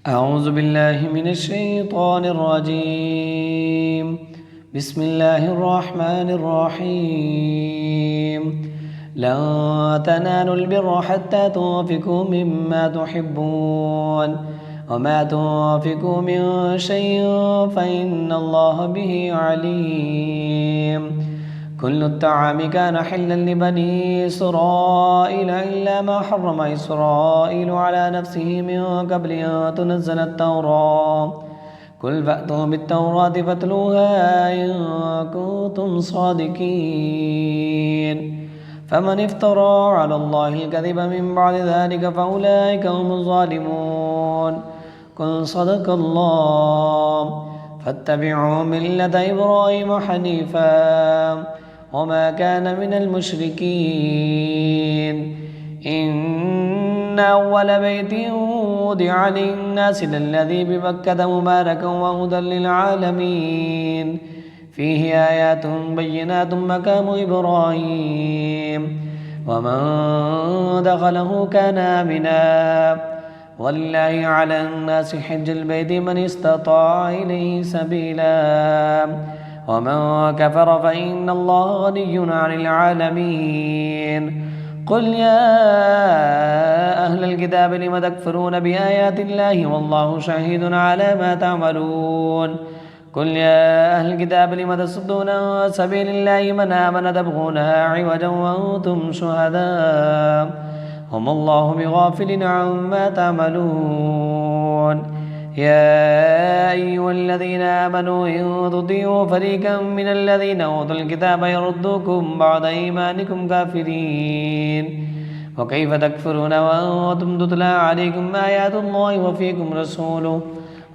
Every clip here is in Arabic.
أعوذ بالله من الشيطان الرجيم. بسم الله الرحمن الرحيم. لن تنالوا البر حتى تنفقوا مما تحبون وما تنفقوا من شيء فإن الله به عليم. كل الطعام كان حلا لبني إسرائيل إلا ما حرم إسرائيل على نفسه من قبل أن تنزل التوراة. قل فأتوا بالتوراة فاتلوها إن كنتم صادقين. فمن افترى على الله الكذب من بعد ذلك فأولئك هم الظالمون. قل صدق الله. فاتبعوا ملة إبراهيم حنيفا وما كان من المشركين. إن أول بيت وضع للناس للذي بمكة مباركا وهدى للعالمين فيه آيات بينات مقام إبراهيم ومن دخله كان آمنا ولله على الناس حج البيت من استطاع إليه سبيلا ومن كفر فإن الله غني عن العالمين. قل يا أهل الكتاب لم تكفرون بآيات الله والله شهيد على ما تعملون. قل يا أهل الكتاب لم تصدون عن سبيل الله من آمن تبغونها عوجا وأنتم شهداء وما الله بغافل عما تعملون. يا أيها الذين آمنوا إن تطيعوا فريقا من الذين أوتوا الكتاب يردوكم بعد إيمانكم كافرين. وكيف تكفرون وأنتم تتلى عليكم آيات الله وفيكم رسوله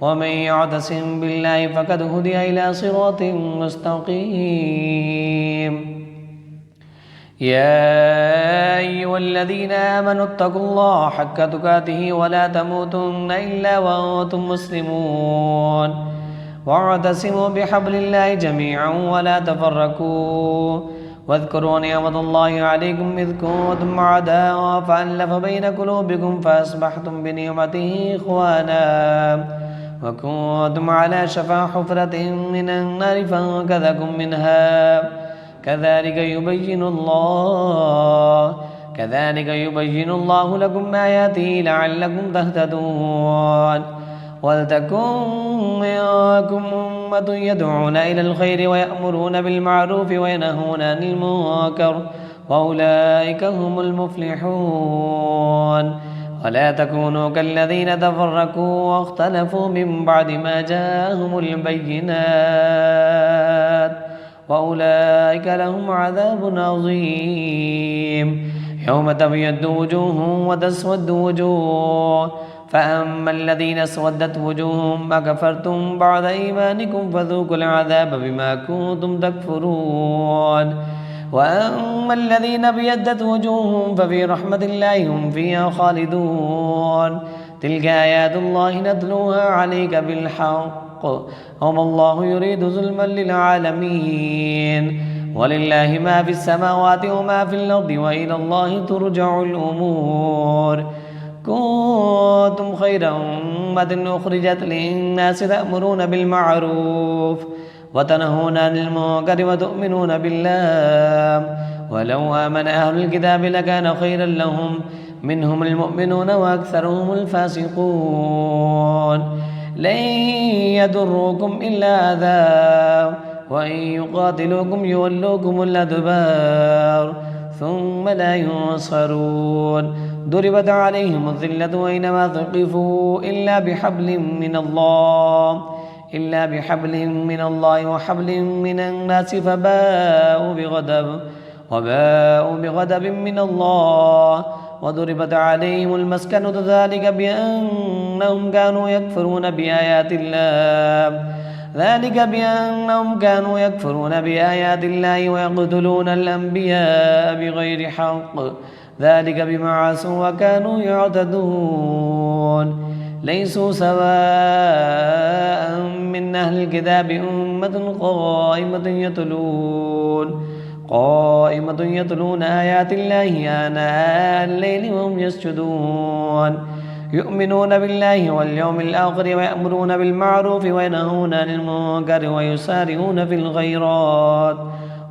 ومن يعتصم بالله فقد هدي إلى صراط مستقيم. يا أيها الذين آمنوا اتقوا الله حق تقاته ولا تموتن إلا وأنتم مسلمون واعتصموا بحبل الله جميعا ولا تفرقوا واذكروا نعمة الله عليكم إذ كنتم أعداء فألف بين قلوبكم فأصبحتم بنعمته إخوانا وكنتم على شفا حفرة من النار فأنقذكم منها. كذلك يبين الله لكم آياته لعلكم تهتدون. ولتكن منكم أمة يدعون إلى الخير ويأمرون بالمعروف وينهون عن المنكر وأولئك هم المفلحون. ولا تكونوا كالذين تفرقوا واختلفوا من بعد ما جاءهم البينات وأولئك لهم عذاب عظيم. يوم تبيض وجوه وتسود وجوه فأما الذين اسودت وجوههم أكفرتم بعد إيمانكم فذوقوا العذاب بما كنتم تكفرون. وأما الذين ابيضت وجوههم ففي رحمة الله هم فيها خالدون. تلك آيات الله نتلوها عليك بالحق وما الله يريد ظلما للعالمين. ولله ما في السماوات وما في الأرض وإلى الله ترجع الأمور. كنتم خير أمة أخرجت للناس تأمرون بالمعروف وتنهون عن المنكر وتؤمنون بالله ولو آمن أهل الكتاب لكان خيرا لهم منهم المؤمنون وأكثرهم الفاسقون. لن يضروكم إلا أذى وإن يقاتلوكم يولوكم الأدبار ثم لا ينصرون. ضربت عليهم الذلة أينما ثقفوا إلا بحبل من الله وحبل من الناس فباءوا بغضب من الله وضربت عليهم المسكنة ذلك بأنهم كانوا يكفرون بآيات الله ويقتلون الأنبياء بغير حق ذلك بما عصوا وكانوا يعتدون. ليسوا سواء من أهل الكتاب أمة قائمة يتلون آيات الله آناء الليل وهم يسجدون يؤمنون بالله واليوم الآخر ويأمرون بالمعروف وينهون عن المنكر ويسارعون في الخيرات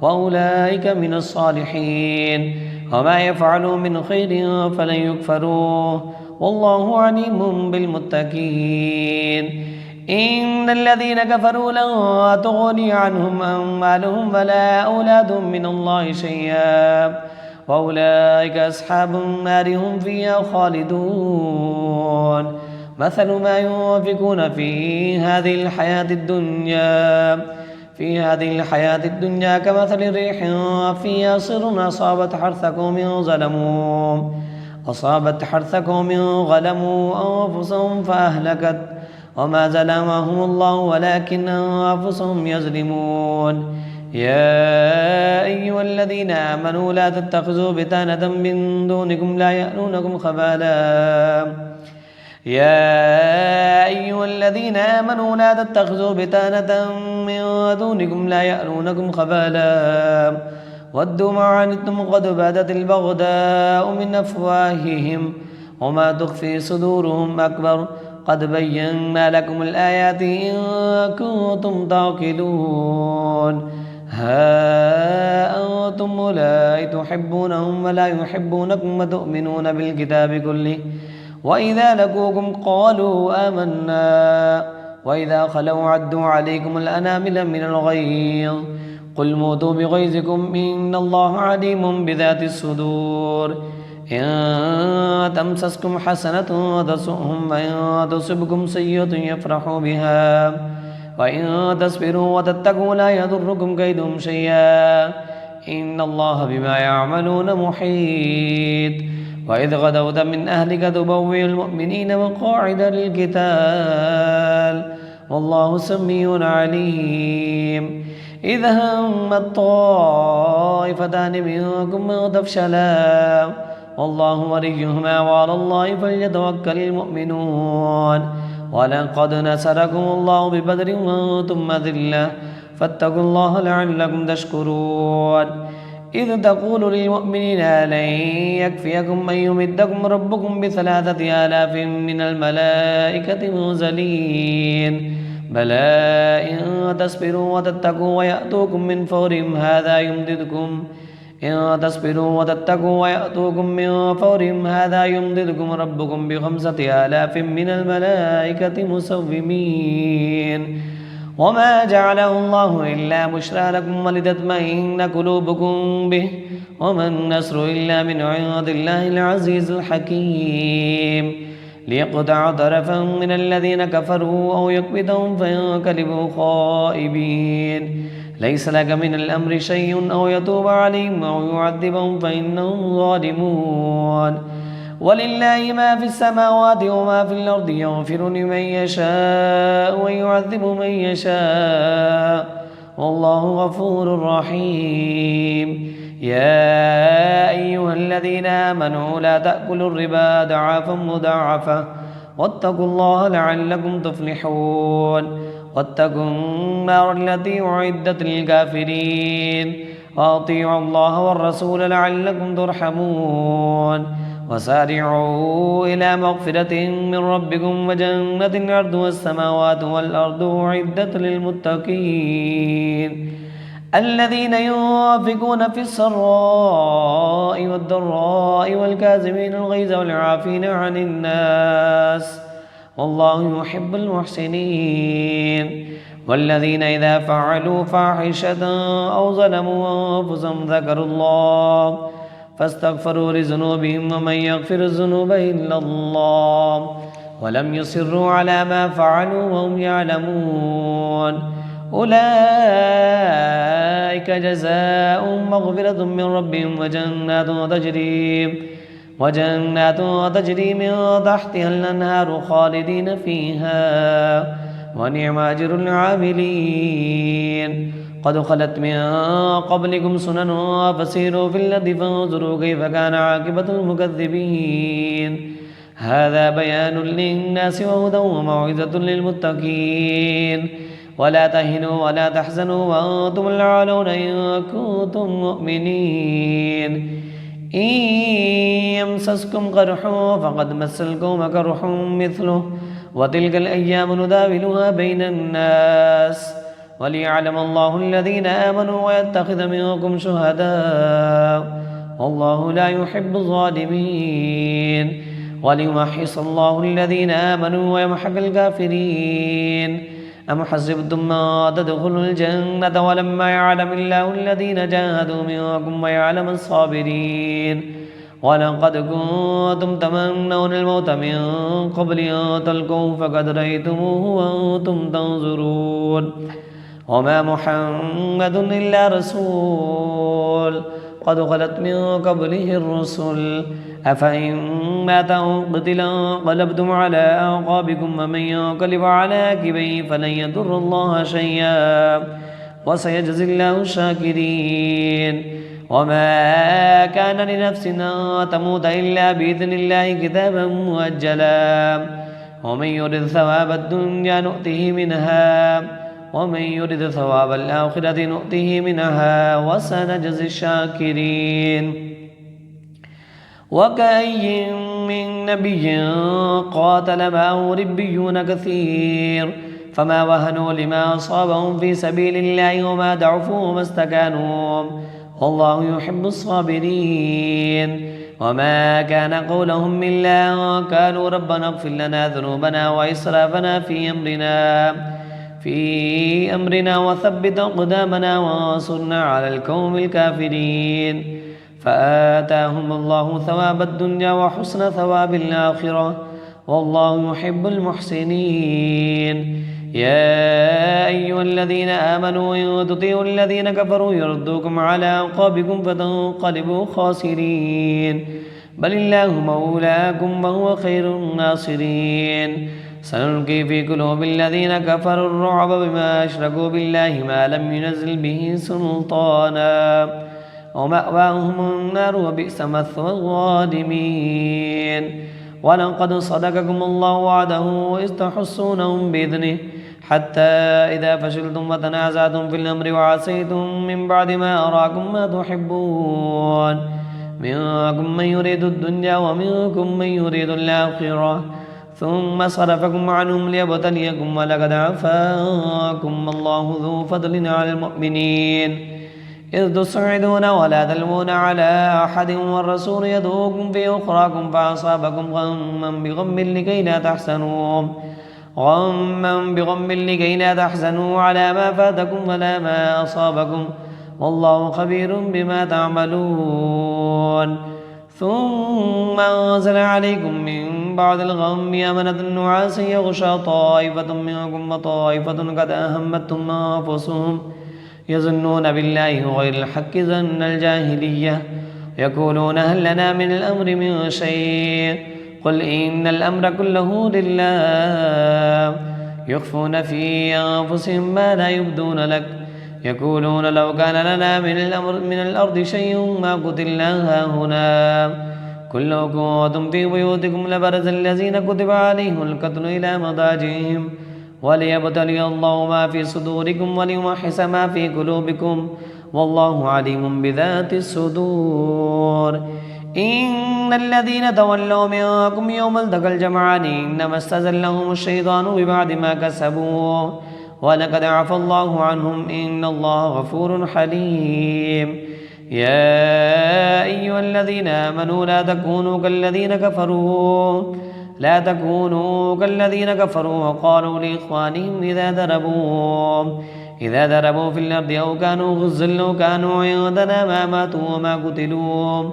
وأولئك من الصالحين وما يفعلوا من خير فلن يكفروه والله عليم بالمتقين إن الذين كفروا لن تغني عنهم أموالهم ولا أولادهم من الله شيئا وأولئك أصحاب النار هم فيها خالدون مثل ما ينفقون في هذه الحياة الدنيا كمثل ريح فيها صر أصابت حرث قوم ظلموا أنفسهم فأهلكت وما ظلمهم الله ولكن أنفسهم يظلمون يا أيها الذين آمنوا لا تتخذوا بطانة من دونكم لا يألونكم خبالا ودوا ما عنتم قد بدت البغضاء من أفواههم وما تخفي صدورهم أكبر قد بينا لكم الآيات إن كنتم تعقلون ها أنتم أولئك تحبونهم ولا يحبونكم وتؤمنون بالكتاب كله وإذا لقوكم قالوا آمنا وإذا خلوا عدوا عليكم الأنامل من الغيظ قل موتوا بغيظكم إن الله عليم بذات الصدور إن تمسسكم حسنة تسؤهم وإن تصبكم سيئة يفرحوا بها وإن تصبروا وتتقوا لا يضركم كيدهم شيئا إن الله بما يعملون محيط وإذ غدوت من أهلك تبوئ المؤمنين مقاعد للقتال والله سميع عليم إذ هم الطائفتان منكم أن تفشلا والله وليهما وعلى الله فليتوكل المؤمنون ولقد نصركم الله ببدر وأنتم أذلة فاتقوا الله لعلكم تشكرون إذ تقول للمؤمنين لن يكفيكم أن يمدكم ربكم ب3,000 من الملائكة منزلين بلى إن تصبروا وتتقوا ويأتوكم من فورهم هذا يمددكم ربكم ب5,000 من الملائكة مسومين وما جعله الله إلا بشرى لكم ولتطمئن قلوبكم به وما النصر إلا من عند الله العزيز الحكيم ليقطع طرفا من الذين كفروا أو يكبتهم فينقلبوا خائبين ليس لك من الأمر شيء أو يتوب عليهم أو يعذبهم فإنهم ظالمون ولله ما في السماوات وما في الأرض يغفر لمن يشاء ويعذب من يشاء والله غفور رحيم يا أيها الذين آمنوا لا تأكلوا الربا ضعافا مضاعفا واتقوا الله لعلكم تفلحون واتقوا النار التي أعدت للكافرين وأطيعوا الله والرسول لعلكم ترحمون وسارعوا إلى مغفرة من ربكم وجنة عرضها السماوات والأرض أعدت للمتقين الذين ينفقون في السراء والضراء والكاظمين الغيظ والعافين عن الناس والله يحب المحسنين والذين إذا فعلوا فاحشة أو ظلموا أنفسهم ذكروا الله فاستغفروا لذنوبهم ومن يغفر الذنوب إلا الله ولم يصروا على ما فعلوا وهم يعلمون أولئك جزاؤهم مغفرة من ربهم وجنات تجري من تحتها الأنهار خالدين فيها ونعم أجر العاملين قد خلت من قبلكم سنن فسيروا في الأرض فانظروا كيف كان عاقبة المكذبين هذا بيان للناس وهدى وموعظة للمتقين ولا تهنوا ولا تحزنوا وأنتم الأعلون إن كنتم مؤمنين إن يمسسكم قرح فقد مس القوم قرح مثله وتلك الأيام نداولها بين الناس وليعلم الله الذين آمنوا ويتخذ منكم شهداء والله لا يحب الظالمين وليمحص الله الذين آمنوا ويمحق الكافرين أم حسبتم ما تدخلوا الجنة ولما يعلم الله الذين جاهدوا منكم ويعلم الصابرين ولقد كنتم تمنون الموت من قبل أن تلقوه فقد رأيتموه وأنتم تنظرون وما محمد إلا رسول قد خلت من قبله الرسل أفإن مات أو قتل انقلبتم على أعقابكم ومن ينقلب على عقبيه فلن يضر الله شيئا وسيجزي الله الشاكرين وما كان لنفس أن تموت إلا بإذن الله كتابا مؤجلا ومن يرد ثواب الدنيا نؤته منها ومن يرد ثواب الآخرة نؤته منها وسنجزي الشاكرين وكأي من نبي قاتل معه ربيون كثير فما وهنوا لما أصابهم في سبيل الله وما ضعفوا وما استكانوا والله يحب الصابرين وما كان قولهم إلا قالوا ربنا اغفر لنا ذنوبنا وإسرافنا في أمرنا وثبت أقدامنا وانصرنا على القوم الكافرين فآتاهم الله ثواب الدنيا وحسن ثواب الآخرة والله يحب المحسنين يا أيها الذين آمنوا إن تطيعوا الذين كفروا يردوكم على أعقابكم فتنقلبوا خاسرين بل الله مولاكم وهو خير الناصرين سنلقي في قلوب الذين كفروا الرعب بما أشركوا بالله ما لم ينزل به سلطانا ومأواهم النار وبئس مثوى الظالمين ولقد صدقكم الله وعده إذ تحسونهم بإذنه حتى إذا فشلتم وتنازعتم في الأمر وعصيتم من بعد ما أراكم ما تحبون منكم من يريد الدنيا ومنكم من يريد الآخرة ثم صرفكم عنهم ليبتليكم ولقد عفاكم الله ذو فضل على المؤمنين إذ تصعدون ولا تلوون على أحد والرسول يدعوكم في أخراكم فأصابكم غما بغم لكي لا تحزنوا على ما فاتكم ولا ما أصابكم والله خبير بما تعملون ثم أنزل عليكم من بعد الغم أمنة نعاسا يغشى طائفة منكم وطائفة قد أهمتهم أنفسهم يظنون بالله غير الحق ظن الجاهلية يقولون هل لنا من الأمر من شيء قل إن الأمر كله لله يخفون في أنفسهم ما لا يبدون لك يقولون لو كان لنا من الأرض شيء ما قتلنا هنا قل لو كنتم في بيوتكم لبرز الذين كتب عليهم القتل إلى مضاجعهم وليبتلي الله ما في صدوركم وليمحص ما في قلوبكم والله عليم بذات الصدور إن الذين تولوا منكم يوم التقى الجمعان إنما استزلهم الشيطان ببعد ما كسبوا ولقد عفى الله عنهم إن الله غفور حليم يا أيها الذين آمنوا لا تكونوا كالذين كفروا وقالوا لإخوانهم إذا ضربوا في الأرض أو كانوا غزا لو كانوا عندنا ما ماتوا وما قتلوا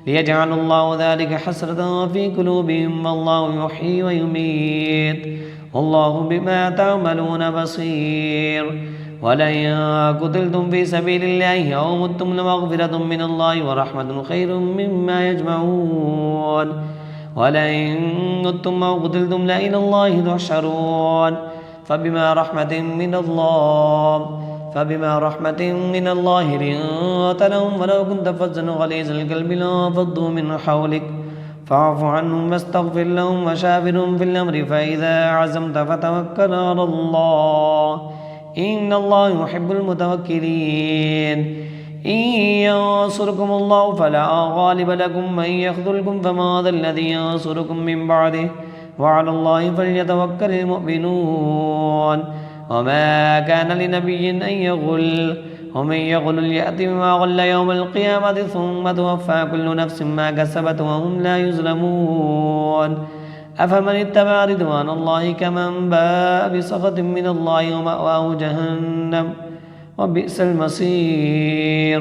ليجعل الله ذلك حسرة في قلوبهم والله يحيي ويميت والله بما تعملون بصير ولئن قتلتم في سبيل الله أو متم لمغفرة من الله ورحمة خير مما يجمعون ولئن متم أو قتلتم لإلى الله تحشرون فبما رحمة من الله لنت لهم ولو كنت فظا غليظ القلب لانفضوا من حولك فاعف عنهم واستغفر لهم وشاورهم في الأمر فإذا عزمت فتوكل على الله إن الله يحب المتوكلين إن ينصركم الله فلا غالب لكم، من يخذلكم فما ذا الذي ينصركم من بعده، وعلى الله فليتوكل المؤمنون. وما كان لنبي أن يغل، ومن يغل ليأت بما غل يوم القيامة ثم توفى كل نفس ما كسبت وهم لا يظلمون. أفمن اتبع رضوان الله كمن باء بسخط من الله ومأواه جهنم وبئس المصير.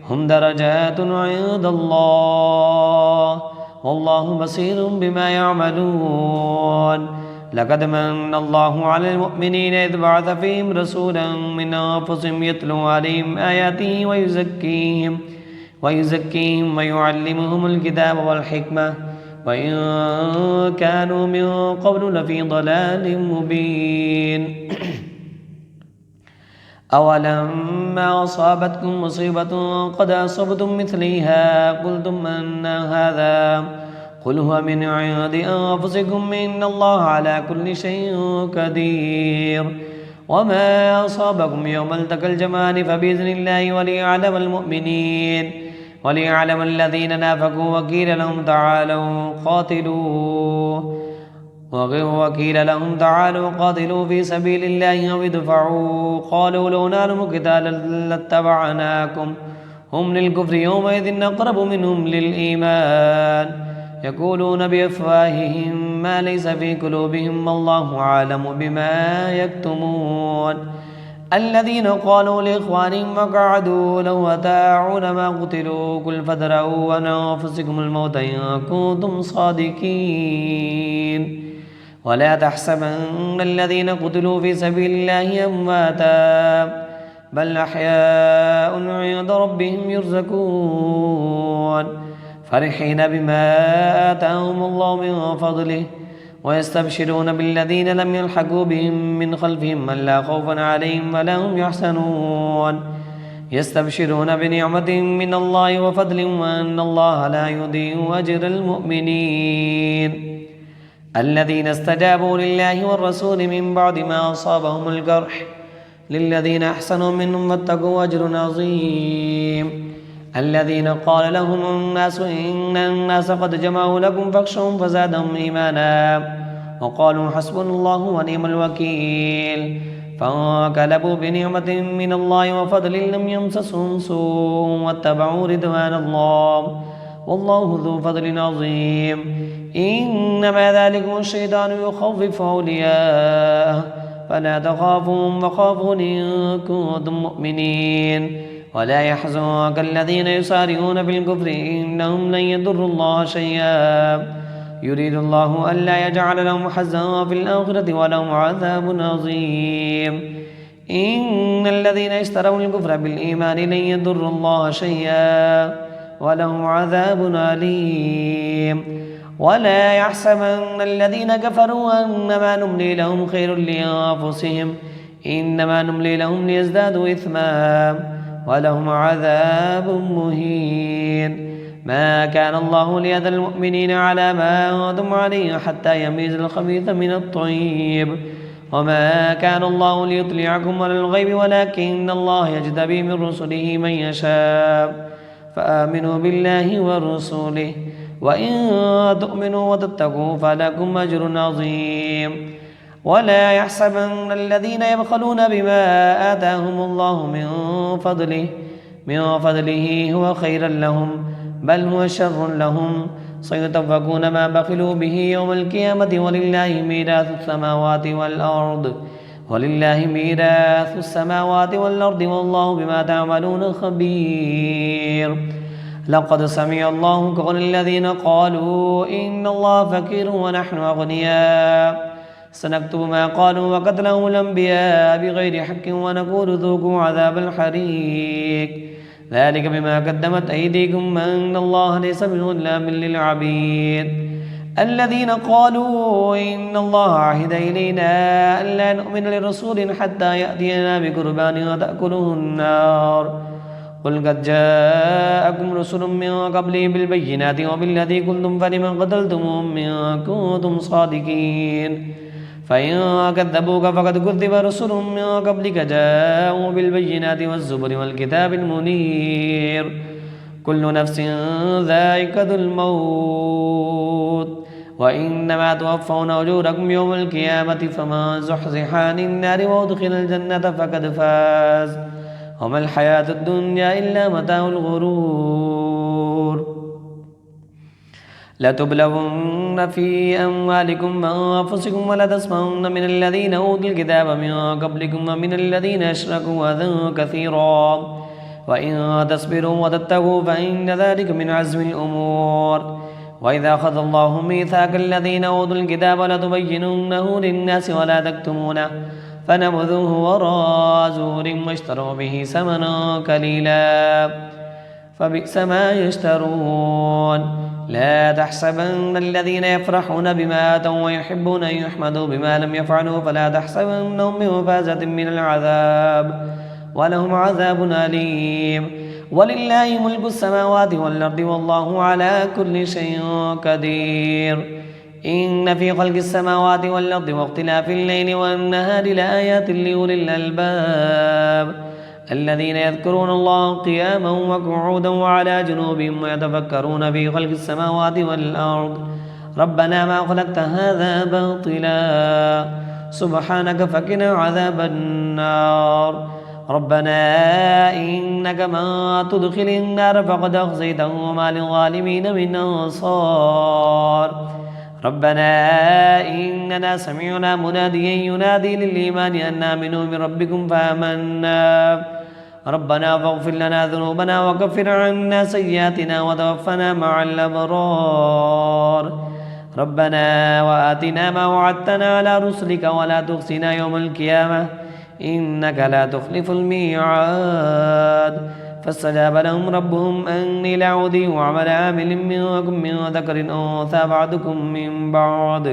هم درجات عند الله والله بصير بما يعملون. لقد من الله على المؤمنين إذ بعث فيهم رسولا من أنفسهم يتلو عليهم آياته ويزكيهم ويعلمهم الكتاب والحكمة وإن كانوا من قبل لفي ضلال مبين. أولما أصابتكم مصيبة قد أصبتم مثليها قلتم أن هذا، قل هو من عند أنفسكم إن الله على كل شيء قدير. وما أصابكم يوم التقى الجمعان فبإذن الله وليعلم المؤمنين وليعلم الذين نافقوا وقيل لهم تعالوا قاتلوا في سبيل الله أو ادفعوا، قالوا لو نعلم قتالا لاتبعناكم هم للكفر يومئذ أقرب منهم للإيمان يقولون بأفواههم ما ليس في قلوبهم الله أعلم بما يكتمون. الذين قالوا لإخوانهم وقعدوا لو أطاعونا ما قتلوا قل فادرءوا عن أنفسكم الموت إن كنتم صادقين. ولا تحسبن الذين قتلوا في سبيل الله أمواتا بل أحياء عند ربهم يرزقون فرحين بما آتاهم الله من فضله ويستبشرون بالذين لم يلحقوا بهم من خلفهم ألا خوف عليهم ولا هم يحزنون يستبشرون بنعمة من الله وفضل وأن الله لا يضيع أجر المؤمنين. الذين استجابوا لله والرسول من بعد ما أصابهم الجرح للذين أحسنوا منهم واتقوا أجر عظيم. الذين قال لهم الناس إن الناس قد جمعوا لكم فاخشوهم فزادهم إيمانا وقالوا حسبنا الله ونعم الوكيل فانقلبوا بنعمة من الله وفضل لم يمسسهم سوء واتبعوا رضوان الله والله ذو فضل عظيم. إنما ذلكم الشيطان يخوف أولياءه فلا تخافوهم وخافون إن كنتم مؤمنين. ولا يحزنك الذين يسارعون في الكفر إنهم لن يضروا الله شيئا يريد الله ألا يجعل لهم حظا في الآخرة ولهم عذاب عظيم. إن الذين اشتروا الكفر بالإيمان لن يضروا الله شيئا ولهم عذاب أليم. ولا يحسبن الذين كفروا أنما نملي لهم خير لأنفسهم إنما نملي لهم ليزدادوا إثما ولهم عذاب مهين. ما كان الله ليذر المؤمنين على ما أنتم عليه حتى يميز الخبيث من الطيب وما كان الله ليطلعكم على الغيب ولكن الله يجتبي من رسله من يشاء فآمنوا بالله ورسوله وإن تؤمنوا وتتقوا فلكم أجر عظيم. ولا يحسبن الذين يبخلون بما آتاهم الله من فضله هو خيرا لهم بل هو شر لهم سيطوقون ما بخلوا به يوم القيامة ولله ميراث السماوات والأرض والله بما تعملون خبير. لقد سمع الله قول الذين قالوا إن الله فقير ونحن أغنياء سنكتب ما قالوا وقتلهم الأنبياء بغير حق ونقول ذوقوا عذاب الحريق ذلك بما قدمت أيديكم أن الله ليس بظلام للعبيد. الذين قالوا إن الله عهد إلينا ألا نؤمن لرسول حتى يأتينا بقربان تأكله النار قل قد جاءكم رسل من قبلي بالبينات وبالذي قلتم فلم قتلتموهم إن كنتم صادقين فإن كذبوك فقد كذب رسل من قبلك جاءوا بالبينات والزبر والكتاب المنير كل نفس ذائقة الموت وإنما توفون أجوركم يوم القيامة فمن زحزح عن النار وأدخل الجنة فقد فاز وما الحياة الدنيا إلا متاع الغرور لتبلغن في أموالكم وأنفسكم ولتسمعن من الذين أوتوا الكتاب من قبلكم ومن الذين أشركوا أذى كثيرا وإن تصبروا وتتقوا فإن ذلك من عزم الأمور وإذا أخذ الله ميثاق الذين أوتوا الكتاب لتبيننه للناس ولا تكتمونه فنبذوه وراء ظهور واشتروا به ثمنا قليلا فبئس ما يشترون لا تحسبن الذين يفرحون بما آتوا ويحبون أن يحمدوا بما لم يفعلوا فلا تحسبنهم بمفازة من العذاب ولهم عذاب أليم ولله ملك السماوات والأرض والله على كل شيء قدير إن في خلق السماوات والأرض واختلاف الليل والنهار لآيات لأولي الألباب الذين يذكرون الله قياما وقعودا وعلى جنوبهم ويتفكرون في خلق السماوات والأرض ربنا ما خلقت هذا باطلا سبحانك فقنا عذاب النار ربنا إنك ما تدخل النار فقد أخزيته وما للظالمين من أنصار ربنا إننا سمعنا مناديا ينادي للإيمان أن آمنوا بربكم فآمنا ربنا فاغفر لنا ذنوبنا وكفر عنا سيئاتنا وتوفنا مع الأبرار ربنا وآتنا ما وعدتنا على رسلك ولا تخزنا يوم القيامة إنك لا تخلف الميعاد فاستجاب لهم ربهم أني لا أضيع عمل عامل منكم من ذكر أنثى بعضكم من بعض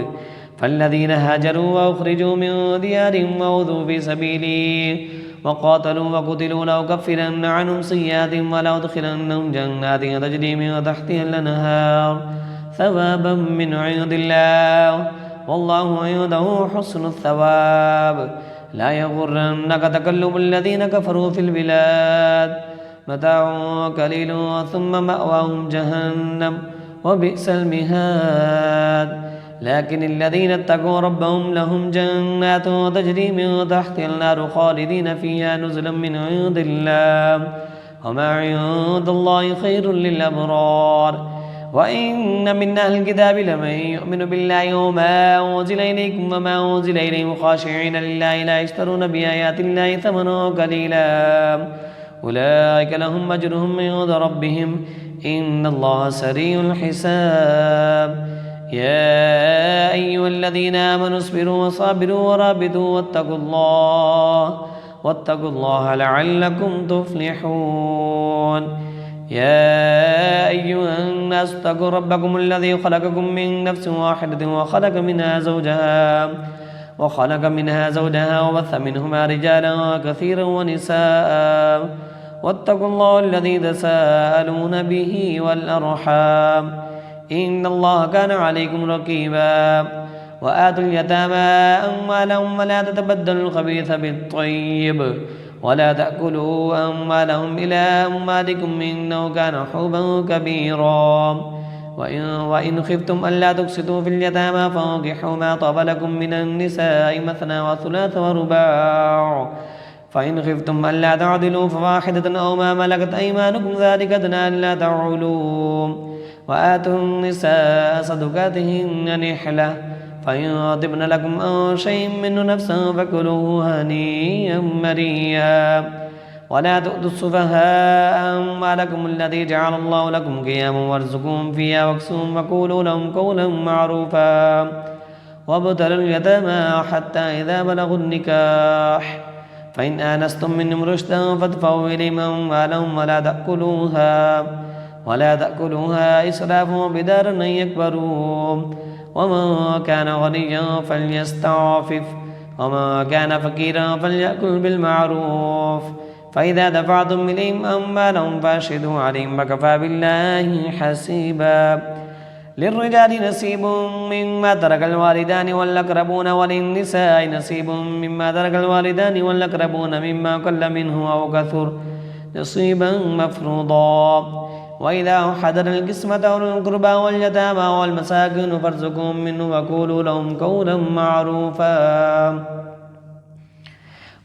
فالذين هاجروا وأخرجوا من ديارهم وأوذوا في سبيلي وقاتلوا وقتلوا لأكفرن عنهم سيئاتهم ولأدخلنهم جنات تجري من تحتها الأنهار ثوابا من عند الله والله عنده حسن الثواب لا يغرنك تقلب الذين كفروا في البلاد متاع قليل ثم مأواهم جهنم وبئس المهاد لكن الذين اتقوا ربهم لهم جنات تجري من تحتها النار خالدين فيها نزلا من عند الله وما عند الله خير للأبرار وإن من أهل الكتاب لمن يؤمن بالله وما أنزل إليكم وما أنزل إليهم خاشعين لله لا يشترون بآيات الله ثمنا قليلا أولئك لهم أجرهم عند ربهم إن الله سريع الحساب يا أيها الذين آمنوا اصبروا وصابروا ورابطوا واتقوا الله لعلكم تفلحون يا أيها الناس اتقوا ربكم الذي خلقكم من نفس واحدة وخلق منها زوجها وبث منهما رجالا كثيرا ونساء واتقوا الله الذي تساءلون به والأرحام إن الله كان عليكم رقيبا وآتوا اليتامى أموالهم ولا تتبدلوا الخبيث بالطيب ولا تأكلوا أموالهم إلى أموالكم إنه كان حوبا كبيرا وإن خفتم ألا تقسطوا في اليتامى فانكحوا ما طاب لكم من النساء مثنى وثلاث ورباع فإن خفتم ألا تعدلوا فواحدة أو ما ملكت أيمانكم ذلك أدنى ألا تعولوا وآتوا النساء صدقاتهن نحلة فإن طبن لكم عن شيء منه نفسا فكلوه هنيئا مريئا ولا تؤتوا السفهاء أموالكم التي جعل الله لكم قياما وارزقوهم فيها واكسوهم وقولوا لهم قولا معروفا وابتلوا اليتامى حتى إذا بلغوا النكاح فإن آنستم منهم رشدا فادفعوا إليهم أموالهم ولا تأكلوها إسرافا وبدارا أن يكبروا ومن كان غنيا فليستعفف وما كان فقيرا فليأكل بالمعروف فإذا دفعتم إليهم أموالهم فاشهدوا عليهم وكفى بالله حسيبا للرجال نصيب مما ترك الوالدان والأقربون وللنساء نصيب مما ترك الوالدان والأقربون مما قل منه أو كثر نصيبا مفروضا وإذا حضر القسمة أولو القربى واليتامى والمساكين فارزقهم منه وقولوا لهم قولا معروفا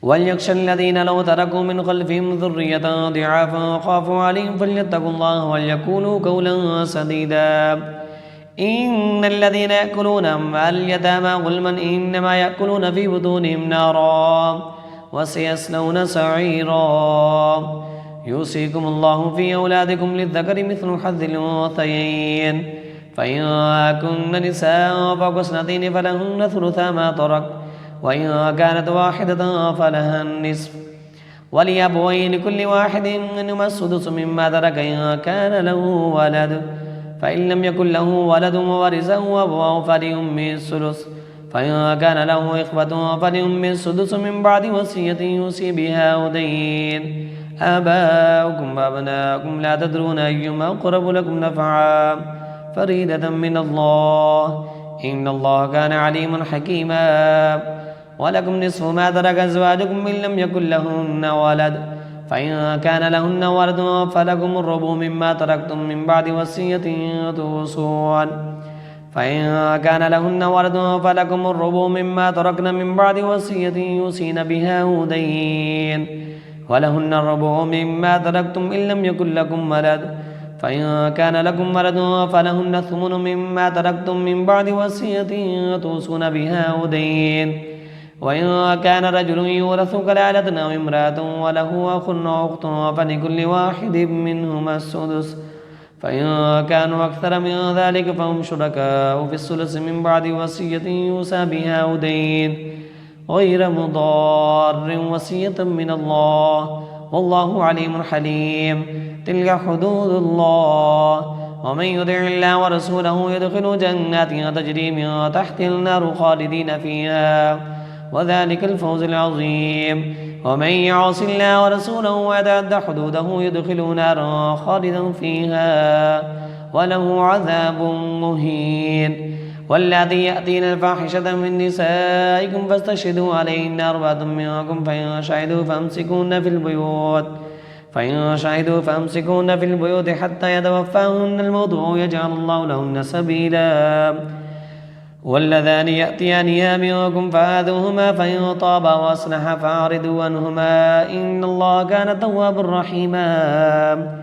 وليخشى الذين لو تركوا من خلفهم ذرية ضعافا خافوا عليهم فليتقوا الله وليقولوا قولا سديدا إن الذين يأكلون أموال اليتامى ظلما إنما يأكلون في بطونهم نارا وسيصلون سعيرا يوصيكم الله في أولادكم للذكر مثل حظ الأنثيين فإن كن نساء فوق اثنتين فلهن ثلثا ما ترك وإن كانت واحدة فلها النصف ولأبويه لكل واحد منهما السدس مما ترك إن كان له ولد فإن لم يكن له ولد وورثه أبواه فلأمه الثلث فإن كان له إخوة فلأمه السدس من بعد وصية يوصي بها أو دين آباؤكم وأبناؤكم لا تدرون أيما أقرب لكم نفعا فريدة من الله إن الله كان عليما حكيما ولكم نصف ما ترك أزواجكم إن لم يكن لهن ولد فإن كان لهن ولد فلكم الربع مما تركتم من بعد وصية توصون فإن كان لهن ولد فلكم الربع مما تركن من بعد وصية يوصين بها أو دين ولهن الربع مما تركتم إن لم يكن لكم ولد فإن كان لكم ولد فلهن الثمن مما تركتم من بعد وصية توصون بها أو دين وإن كان رجل يورث كلالة أو امرأة وله أخ أو أخت فلكل واحد منهما السدس فإن كانوا أكثر من ذلك فهم شركاء في الثلث من بعد وصية يوصى بها أو دين غير مضار وصية من الله والله عليم حليم تلك حدود الله ومن يطع الله ورسوله يدخل جنات تجري من تحت النار خالدين فيها وذلك الفوز العظيم ومن يعص الله ورسوله ويتعد حدوده يدخل نارا خالدا فيها وله عذاب مهين والذي يأتين الفاحشة من نسائكم فاستشهدوا عليهن أربعة منكم فإن شهدوا فأمسكوهن في البيوت حتى يتوفاهن الموت أو يجعل الله لهن سبيلا واللذان يأتيانها منكم فآذوهما فإن طابا وأصلحا فأعرضوا عنهما إن الله كان توابا رحيما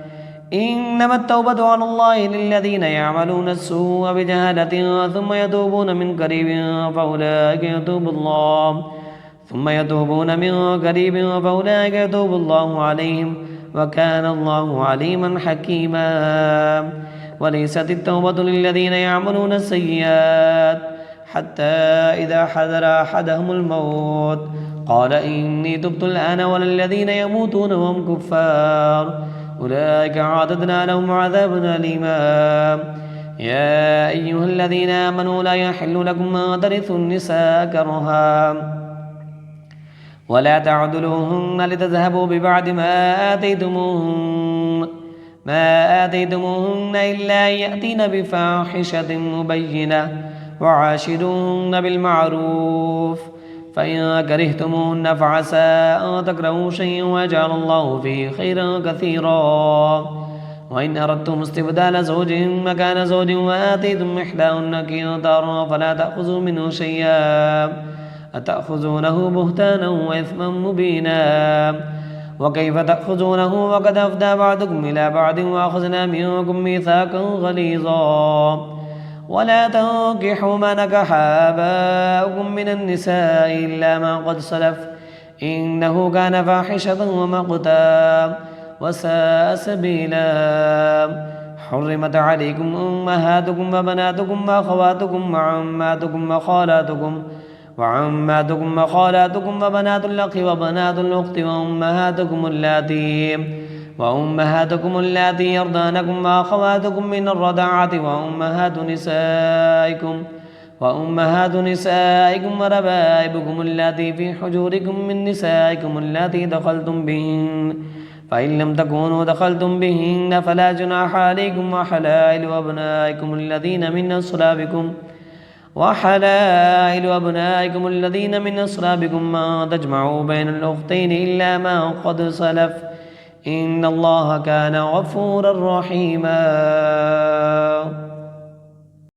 إنما التوبة على الله للذين يعملون السوء بجهالة ثم يتوبون من قريب فأولئك يتوب الله عليهم وكان الله عليما حكيما وليست التوبة للذين يعملون السيئات حتى إذا حضر أحدهم الموت قال إني تبت الآن وللذين يموتون وهم كفار أولئك أعتدنا لهم عذابا أليما يا أيها الذين آمنوا لا يحل لكم أن ترثوا النساء كرها ولا تعدلوهن لتذهبوا ببعض ما آتيتموهن إلا أن يأتين بفاحشة مبينة وعاشروهن بالمعروف فإن كرهتموهن فعسى أن تكرهوا شيئا ويجعل الله فيه خيرا كثيرا وإن أردتم استبدال زوج مكان زوج وآتيتم إحداهن قنطارا فلا تأخذوا منه شيئا أتأخذونه بهتانا وإثما مبينا وكيف تأخذونه وقد أفدى بعضكم إلى بعض وأخذنا منكم ميثاقا غليظا ولا تنكحوا ما نكح آباؤكم من النساء إلا ما قد سلف إنه كان فاحشة ومقتا وساء سبيلا حرمت عليكم أمهاتكم وبناتكم وأخواتكم وعماتكم وخالاتكم وبنات الأخ وبنات الأخت وأمهاتكم اللاتي يرضانكم وأخواتكم من الرضاعة وأمهات نسائكم وربائبكم اللاتي في حجوركم من نسائكم اللاتي دخلتم بهن فإن لم تكونوا دخلتم بهن فلا جناح عليكم وحلائل أبنائكم الذين من أصلابكم ما تجمعوا بين الأختين إلا ما قد سلف إن الله كان غفورا رحيما.